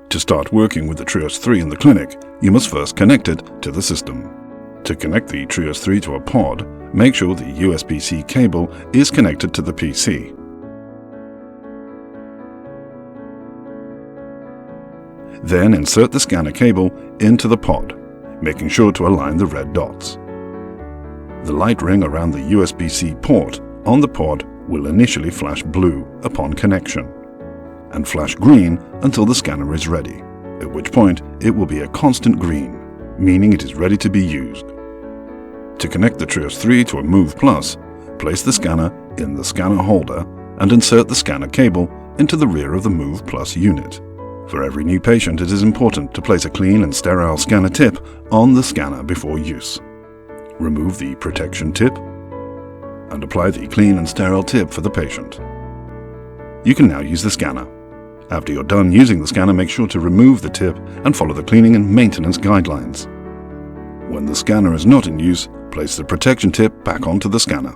To start working with the TRIOS 3 in the clinic, you must first connect it to the system. To connect the TRIOS 3 to a pod, make sure the USB-C cable is connected to the PC. Then insert the scanner cable into the pod, making sure to align the red dots. The light ring around the USB-C port on the pod will initially flash blue upon connection, and flash green until the scanner is ready, at which point it will be a constant green, meaning it is ready to be used. To connect the TRIOS 3 to a Move Plus, place the scanner in the scanner holder and insert the scanner cable into the rear of the Move Plus unit. For every new patient, it is important to place a clean and sterile scanner tip on the scanner before use. Remove the protection tip and apply the clean and sterile tip for the patient. You can now use the scanner. After you're done using the scanner, make sure to remove the tip and follow the cleaning and maintenance guidelines. When the scanner is not in use, place the protection tip back onto the scanner.